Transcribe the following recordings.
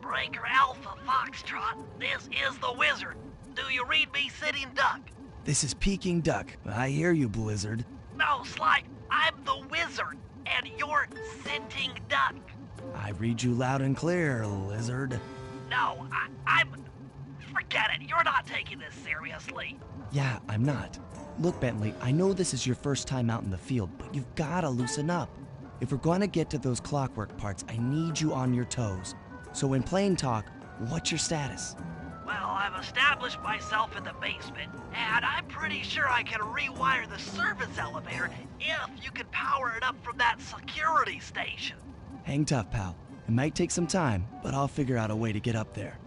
Breaker Alpha Foxtrot, this is the Wizard. Do you read me, Sitting Duck? This is Peking Duck. I hear you, Blizzard. No, Sly, I'm the Wizard, and you're Sitting Duck. I read you loud and clear, Lizard. No, I'm... Forget it, you're not taking this seriously. Yeah, I'm not. Look, Bentley, I know this is your first time out in the field, but you've gotta loosen up. If we're gonna get to those clockwork parts, I need you on your toes. So in plain talk, what's your status? Well, I've established myself in the basement, and I'm pretty sure I can rewire the service elevator if you can power it up from that security station. Hang tough, pal. It might take some time, but I'll figure out a way to get up there.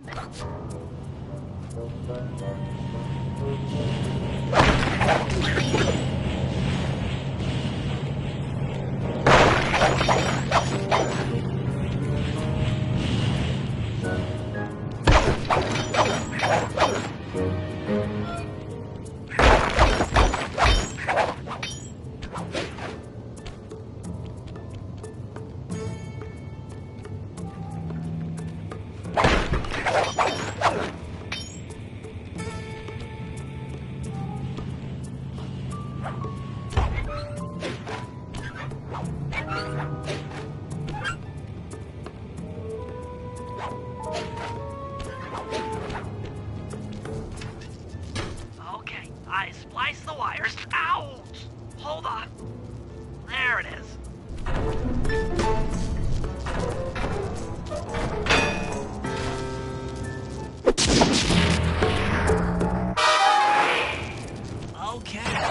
Okay, I spliced the wires. Ouch! Hold on. There it is.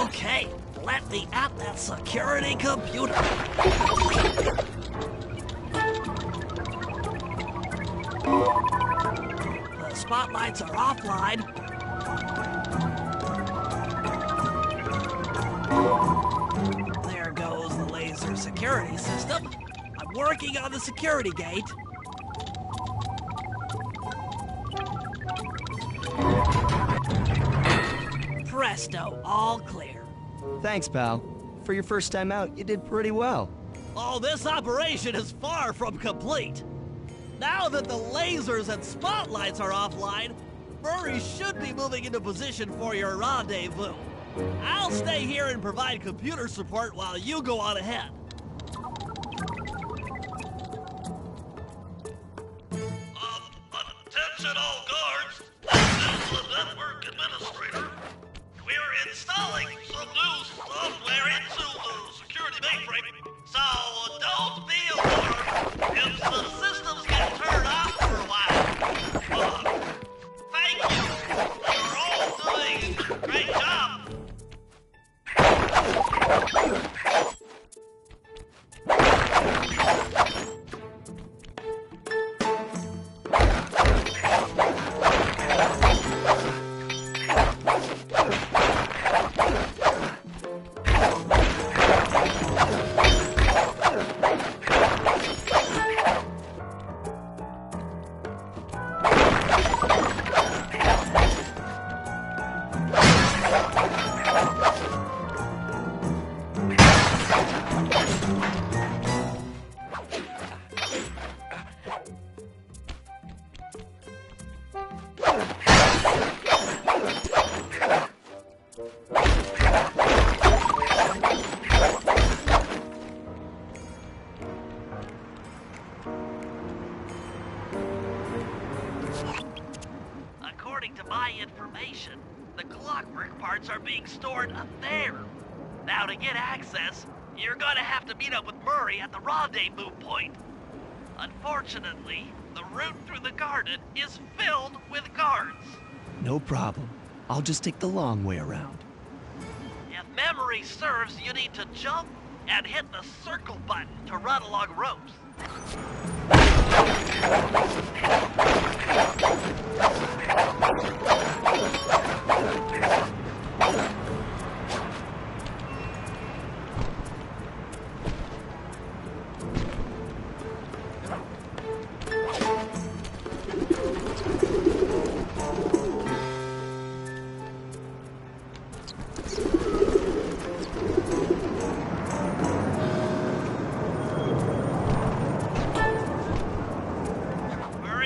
Okay. Let me at that security computer. The spotlights are offline. There goes the laser security system. I'm working on the security gate. Presto, all clear. Thanks, pal. For your first time out, you did pretty well. Oh, this operation is far from complete. Now that the lasers and spotlights are offline, Murray should be moving into position for your rendezvous. I'll stay here and provide computer support while you go on ahead. Attention all guards. This is the network administrator. We're installing some new software into the security mainframe, so don't be alarmed if the systems get turned off for a while. Thank you. You're all doing a great job. According to my information, the clockwork parts are being stored up there. Now to get access, you're gonna have to meet up with Murray at the rendezvous point. Unfortunately, the route through the garden is filled with guards. No problem. I'll just take the long way around. If memory serves, you need to jump and hit the circle button to run along ropes.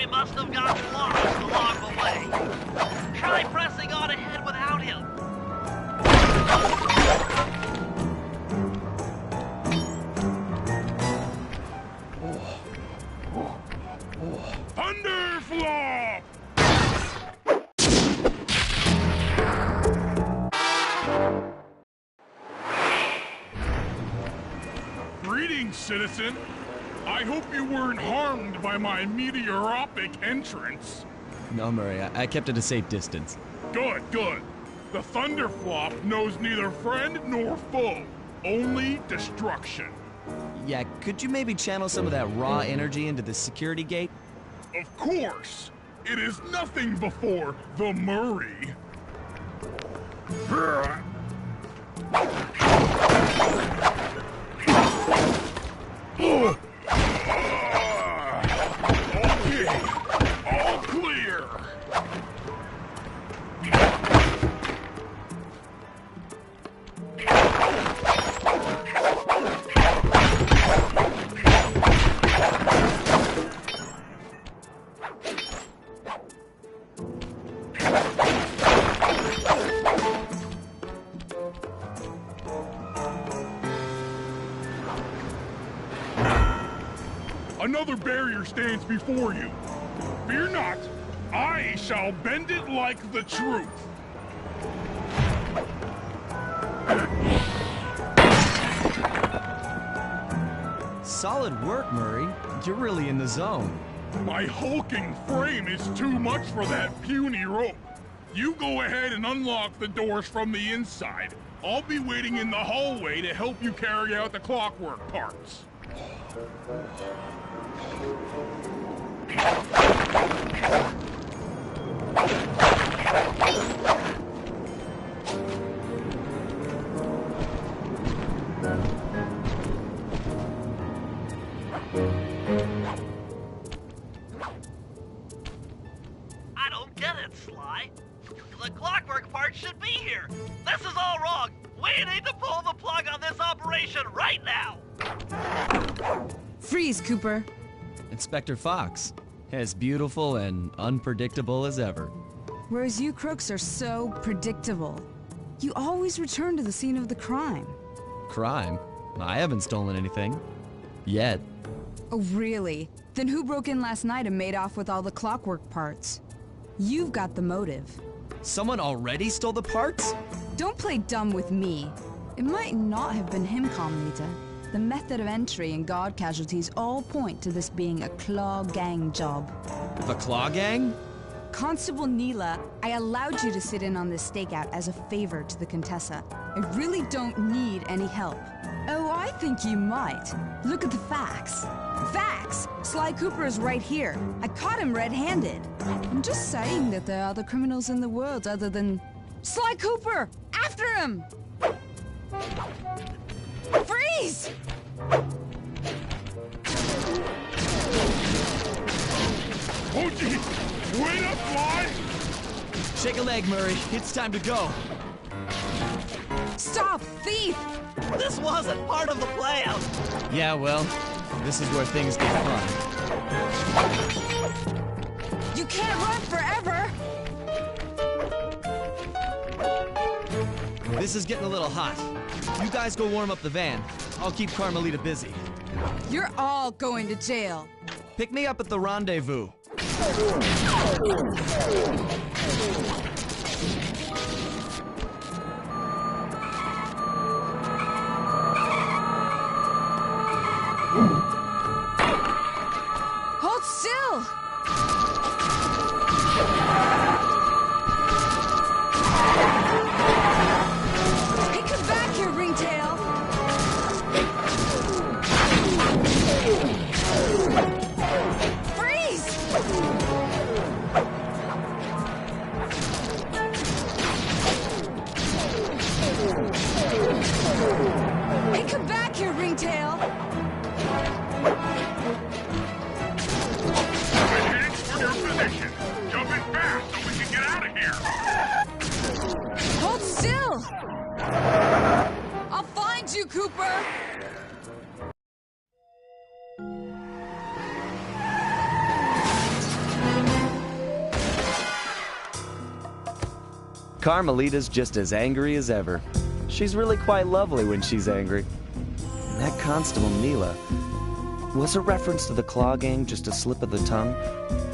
Must have gotten lost along the way. Try pressing on ahead without him. Thunderflop! Greetings, citizen. I hope you weren't harmed by my meteoropic entrance. No, Murray, I kept at a safe distance. Good, good. The Thunderflop knows neither friend nor foe, only destruction. Yeah, could you maybe channel some of that raw energy into the security gate? Of course. It is nothing before the Murray. Okay, all clear. Another barrier stands before you. Fear not, I shall bend it like the truth. Solid work, Murray. You're really in the zone. My hulking frame is too much for that puny rope. You go ahead and unlock the doors from the inside. I'll be waiting in the hallway to help you carry out the clockwork parts. I don't get it, Sly. The clockwork part should be here. This is all wrong. We need to pull the plug on this operation right now. Freeze, Cooper. Inspector Fox, as beautiful and unpredictable as ever. Whereas you crooks are so predictable. You always return to the scene of the crime. Crime? I haven't stolen anything. Yet. Oh, really? Then who broke in last night and made off with all the clockwork parts? You've got the motive. Someone already stole the parts? Don't play dumb with me. It might not have been him, Carmelita. The method of entry and guard casualties all point to this being a Claw Gang job. The Claw Gang? Constable Neela, I allowed you to sit in on this stakeout as a favor to the Contessa. I really don't need any help. Oh, I think you might. Look at the facts. Facts! Sly Cooper is right here. I caught him red-handed. I'm just saying that there are other criminals in the world other than... Sly Cooper! After him! Freeze! Oh, gee! Wait up, Sly! Shake a leg, Murray. It's time to go. Stop, thief! This wasn't part of the plan. Yeah, well, this is where things get fun. You can't run forever! This is getting a little hot. You guys go warm up the van. I'll keep Carmelita busy. You're all going to jail. Pick me up at the rendezvous. Hold still! Hey, come back here, Ringtail! Freeze! Cooper! Carmelita's just as angry as ever. She's really quite lovely when she's angry. And that Constable Neela, was a reference to the Claw Gang just a slip of the tongue,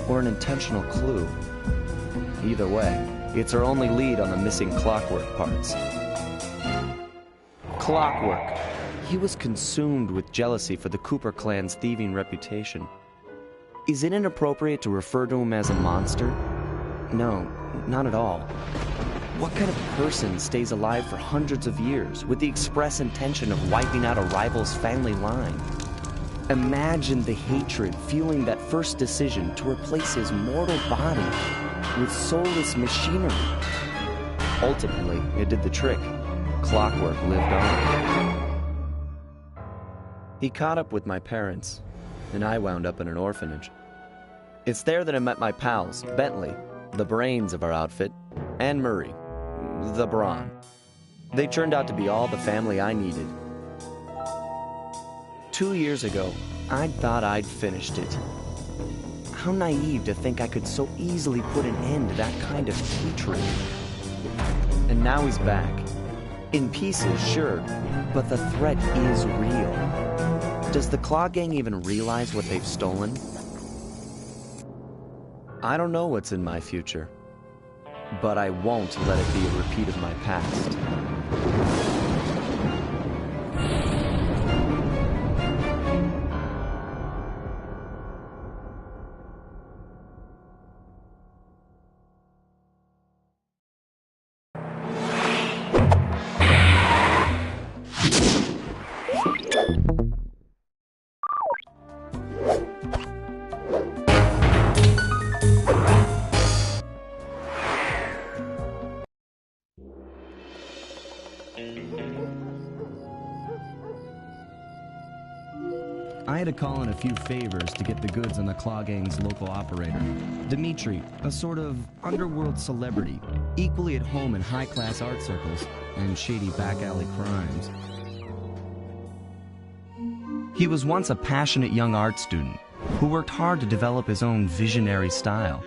or an intentional clue? Either way, it's our only lead on the missing Clockwork parts. Clockwork. He was consumed with jealousy for the Cooper clan's thieving reputation. Is it inappropriate to refer to him as a monster? No, not at all. What kind of person stays alive for hundreds of years with the express intention of wiping out a rival's family line? Imagine the hatred fueling that first decision to replace his mortal body with soulless machinery. Ultimately, it did the trick. Clockwork lived on. He caught up with my parents, and I wound up in an orphanage. It's there that I met my pals, Bentley, the brains of our outfit, and Murray, the brawn. They turned out to be all the family I needed. 2 years ago, I'd thought I'd finished it. How naive to think I could so easily put an end to that kind of hatred. And now he's back. In pieces, sure, but the threat is real. Does the Claw Gang even realize what they've stolen? I don't know what's in my future, but I won't let it be a repeat of my past. I had to call in a few favors to get the goods on the Claw Gang's local operator, Dimitri, a sort of underworld celebrity, equally at home in high-class art circles and shady back-alley crimes. He was once a passionate young art student who worked hard to develop his own visionary style.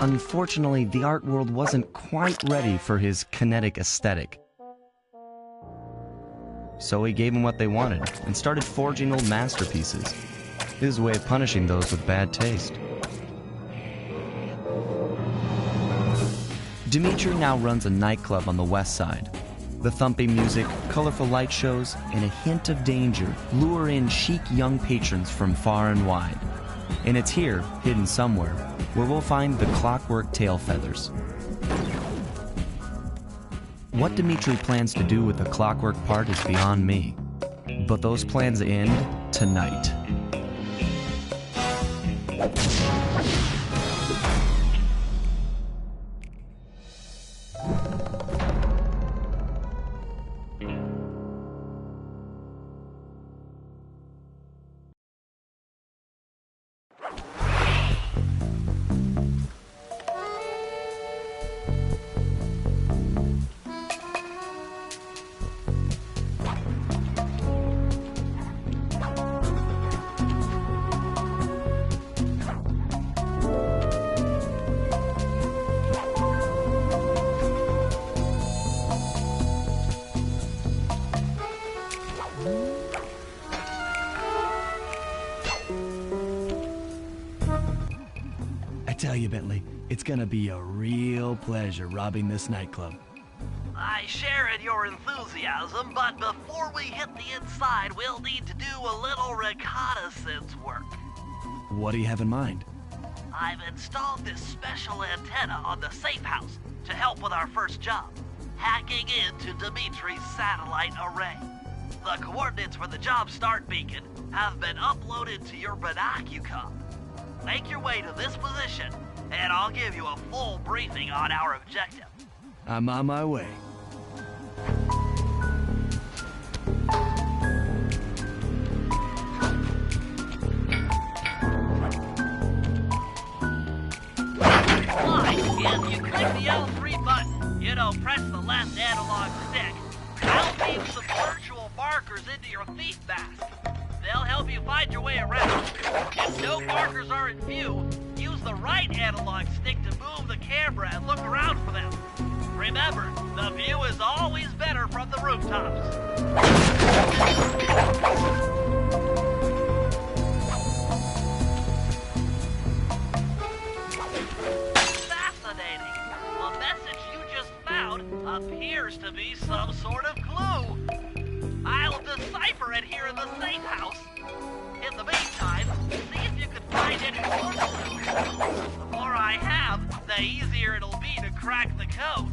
Unfortunately, the art world wasn't quite ready for his kinetic aesthetic. So he gave them what they wanted and started forging old masterpieces. His way of punishing those with bad taste. Dimitri now runs a nightclub on the west side. The thumping music, colorful light shows, and a hint of danger lure in chic young patrons from far and wide. And it's here, hidden somewhere, where we'll find the Clockwork tail feathers. What Dimitri plans to do with the Clockwork part is beyond me. But those plans end tonight. I tell you, Bentley, it's gonna be a real pleasure robbing this nightclub. I share in your enthusiasm, but before we hit the inside, we'll need to do a little reconnaissance work. What do you have in mind? I've installed this special antenna on the safe house to help with our first job, hacking into Dimitri's satellite array. The coordinates for the job start beacon have been uploaded to your binocucom. Make your way to this position, and I'll give you a full briefing on our objective. I'm on my way. Fine, if you click the L3 button, it into your thief mask. They'll help you find your way around. If no markers are in view, use the right analog stick to move the camera and look around for them. Remember, the view is always better from the rooftops. Fascinating. The message you just found appears to be some sort of clue. I'll decipher it here in the safe house. In the meantime, see if you can find any more clues. The more I have, the easier it'll be to crack the code.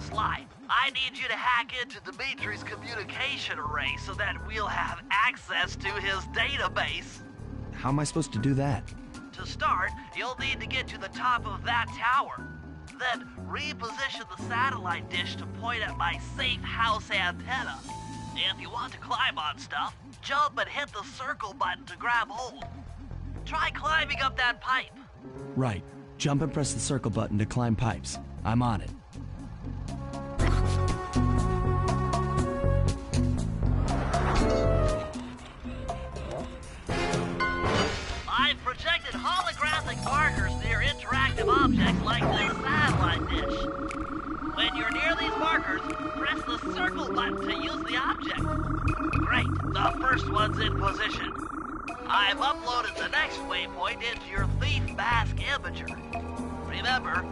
Sly, I need you to hack into Dimitri's communication array so that we'll have access to his database. How am I supposed to do that? To start, you'll need to get to the top of that tower. Then reposition the satellite dish to point at my safe house antenna. If you want to climb on stuff, jump and hit the circle button to grab hold. Try climbing up that pipe. Right. Jump and press the circle button to climb pipes. I'm on it. I've projected holographic markers near interactive objects like this satellite dish. When you're near these markers, press the circle button to use the object. Great, the first one's in position. I've uploaded the next waypoint into your thief mask imager. Remember,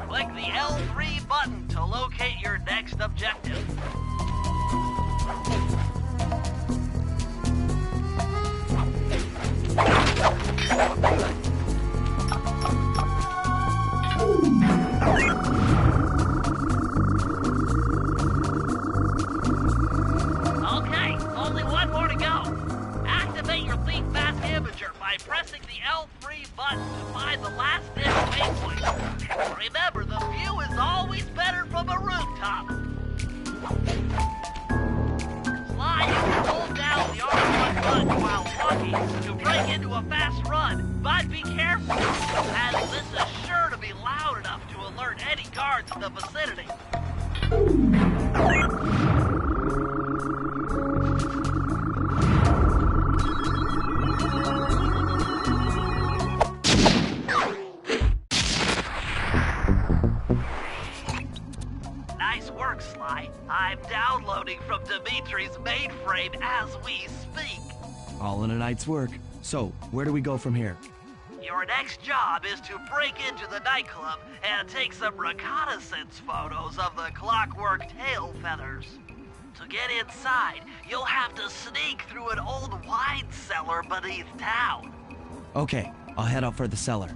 click the L3 button to locate your next objective. Okay, only one more to go. Activate your thief mask imager by pressing the L3 button to find the last dish waypoint. Remember, the view is always better from a rooftop. Sly, you can hold down the R1 button while walking to break into a fast run, but be careful, as this is sure to be loud enough to alert any guards in the vicinity. Nice work, Sly. I'm downloading from Dimitri's mainframe as we speak. All in a night's work. So, where do we go from here? Your next job is to break into the nightclub and take some reconnaissance photos of the clockwork tail feathers. To get inside, you'll have to sneak through an old wine cellar beneath town. Okay, I'll head out for the cellar.